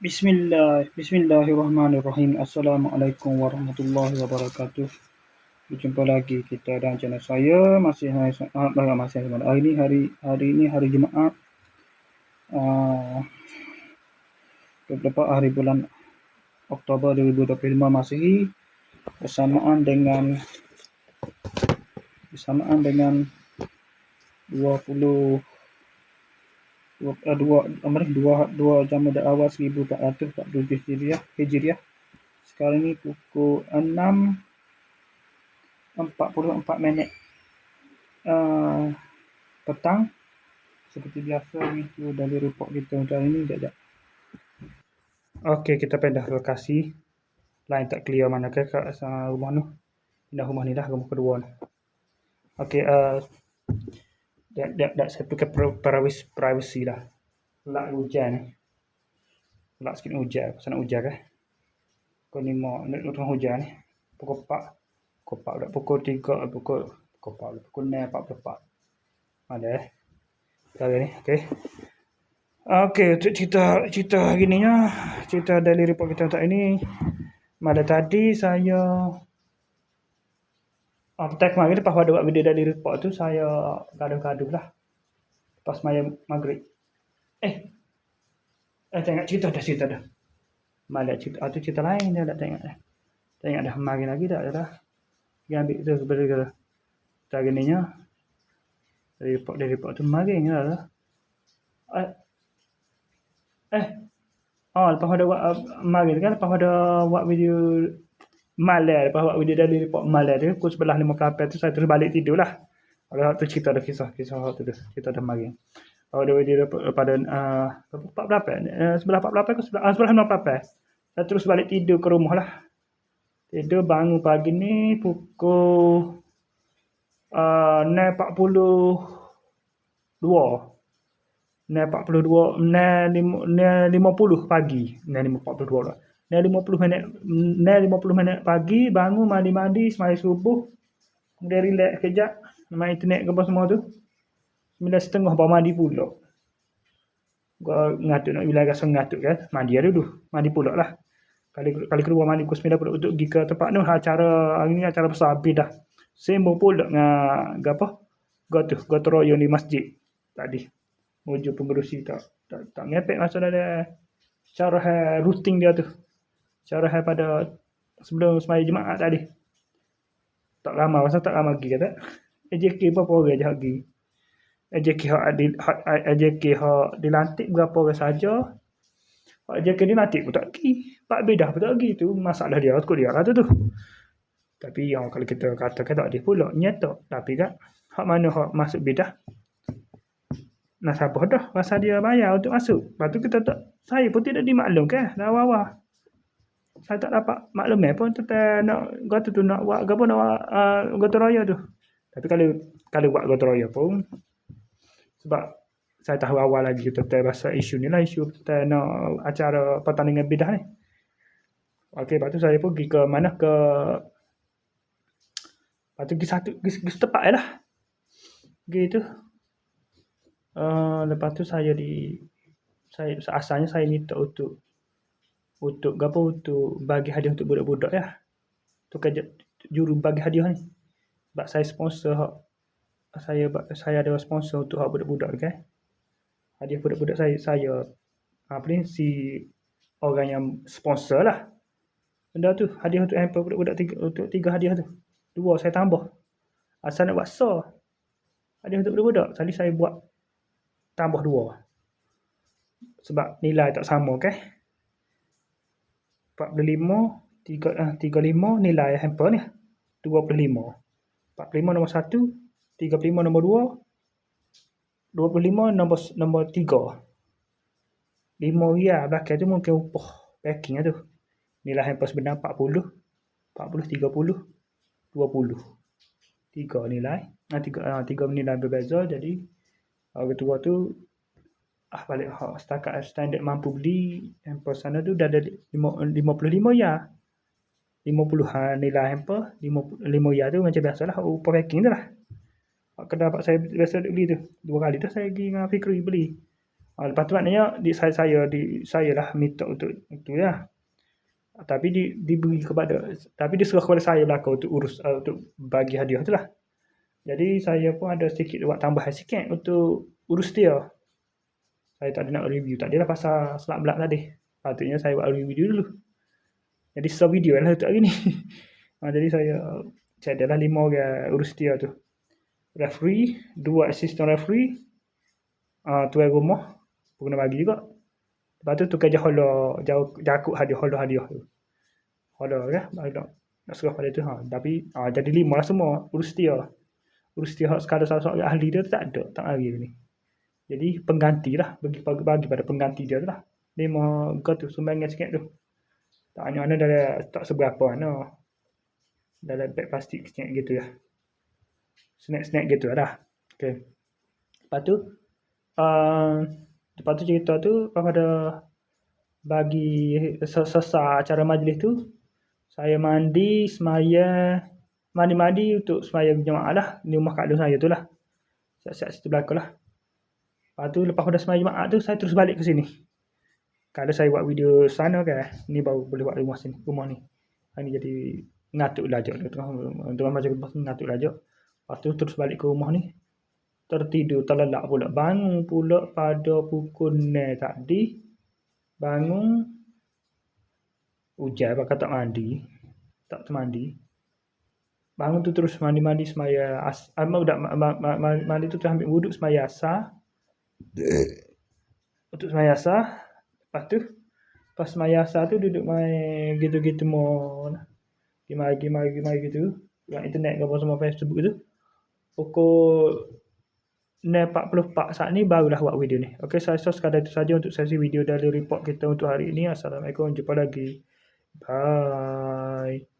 Bismillahirrahmanirrahim. Assalamualaikum warahmatullahi wabarakatuh. Berjumpa lagi kita dan channel saya hari ini hari Jumaat, 24 hari bulan Oktober 2025 Masehi, bersamaan dengan 2 Jamadah Awal 1447 Hijriah. Sekarang ni pukul 6.44 petang. Seperti biasa, itu dari report kita untuk hari ni. Sekejap. Okey, kita pindah lokasi. Line tak clear mana ke kat rumah tu. Pindah rumah ni dah, rumah kedua ni. Okey, dah satu ke privacy dah. Pelak hujan ni. Pelak sikit hujan. Pasal nak hujan ke? Pukul 5, nak tengah hujan ni. Pukul 4 pukul 3, pukul 6.44. Ada kali ni, okey. Okey, untuk cerita hari ni ya. Cerita daily report kita untuk ini. Malam tadi saya petang kemarin lepas ada buat video daily report tu, saya gaduh-gaduh lah. Lepas malam maghrib. Tengok cerita dah. Malam cerita tu cerita lain dia tak tengok dah. Tengok dah mari lagi dah. Dia ambil tu sebenarnya. Hari ni nya dari report tu mari lah. Lepas ada buat mari kan, lepas ada buat video malam, lepas buat video dari report malam tu pukul 11.58 tu saya terus balik tidur lah. Ada tu cerita dah kisah tu dah. Cerita dah mari. Ada video pada 11.48 ke 11.58. Saya terus balik tidur ke rumah lah. Tidur bangun pagi ni pukul 6.42 pagi. 50 minit pagi, bangun mandi sembahyang subuh. Kemudian relax kejap, main internet ke apa semua tu. 9.30 baru mandi pula. Gua ngatuk nak bilang rasa ngatuk kan. Mandi pula lah. Kali kedua mandi pukul 9 pula untuk pergi ke tempat tu. Hari ni acara besar habis dah. Sembang pula dengan gotong royong di masjid tadi. Menuju pengerusi tak ngepek masa ada cara rutin dia tu. Cara pada sebelum sembahyang Jumaat tadi. Tak lama pergi kata. AJK berapa orang je pergi. AJK hak dilantik berapa orang saja. AJK dilantik pun tak pergi. Pak bedah pun tak pergi. Tu masalah dia. Aku dia kata tu. Tapi kalau kita katakan tak ada pula. Nyata. Tapi kan. Hak mana hak masuk bedah. Nasabah dah. Masa dia bayar untuk masuk. Lepas tu kita tak. Saya pun tidak dimaklumkan. Dah awal. Saya tak dapat maklumat pun. Tentang nak. Kata tu nak buat. Apa nak buat. Gotong royong tu. Tapi kalau buat gotong royong pun. Sebab. Saya tahu awal lagi tentang pasal isu ni lah. Isu tentang nak acara pertandingan bedah ni. Okey, lepas tu saya pergi ke mana ke. Lepas tu pergi setempat lah. Gitu. Lepas tu saya asalnya saya minta untuk bagi hadiah untuk budak-budak ya. Tu kerja juru bagi hadiah ni. Sebab saya sponsor saya ada sponsor untuk budak-budak kan. Hadiah budak-budak saya si orang yang sponsor lah. Benda tu hadiah untuk hamper budak-budak untuk 3 hadiah tu. 2 saya tambah. Asal nak buat hadiah untuk budak-budak. Tadi saya buat tambah 2. Sebab nilai tak sama kan. 35 nilai hamper ni. 25. 45 nombor 1, 35 nombor 2, 25 nombor 3. 5 riyal belakang tu mungkin upah packing lah tu. Nilai hamper sebenar 40, 30, 20. 3 nilai. 3 nilai berbeza. Jadi orang tua tu balik setakat standard mampu beli hamper sana tu dah ada 55 ya. 50 nilai hamper, 5 ya tu macam biasalah upah packing tu lah. Kedai dapat saya biasa beli tu. 2 kali dah saya pergi dengan Fikri beli. Lepas tu maknanya saya lah minta untuk itu ya. Tapi diberi kepada, tapi diserah kepada saya belaka untuk urus untuk bagi hadiah tu lah. Jadi saya pun ada sedikit buat tambahan sikit untuk urus dia. Saya tak ada nak review, tak adalah pasal selak belak tadi. Patutnya saya buat review dulu. Jadi start video lah untuk hari ni. Jadi saya adalah 5 orang urus dia tu. Referee, 2 assistant referee, tuan rumah pun kena bagi juga. Lepas tu tukar jahola, jakut hadiah tu. Hola ya, nak serah pada tu. Tapi jadi 5 lah semua urus dia. Urus dia sekadar salah ahli dia tu tak ada, tak hari ni. Jadi pengganti lah, bagi pada pengganti dia tu lah. 5 kau tu sumbangan sikit tu. Tak mana dalam tak seberapa mana. Dalam beg plastik sikit gitu ya. Snack gitu lah. Okey. Lepas tu cerita tu pada bagi selesai acara majlis tu, saya mandi, semaya, mandi untuk semaya jemaah lah di rumah kak saya tu lah. Siap-siap situ belakang lah. Lepas tu lepas pada semaya jemaah tu saya terus balik ke sini. Kalau saya buat video sana kan, ni baru boleh buat rumah ni. Ini jadi ngatuk lajak tengah macam ngatuk lajak. Lepas tu terus balik ke rumah ni. Tertidur terlelap pula. Bangun pula pada pukul 9 tadi. Bangun hujan pakai tak mandi. Tak termandi. Bangun tu terus mandi semaya mandi tu terus ambil wuduk semaya asar. Untuk semaya asar. Lepas tu pas semaya asar tu duduk main gitu-gitu mon. Gimai gitu. Yang internet ke apa semua Facebook tu. Pukul 9.44 saat ni barulah buat video ni. Okey, saya sekadar itu saja untuk sesi video dari report kita untuk hari ini. Assalamualaikum, jumpa lagi. Bye.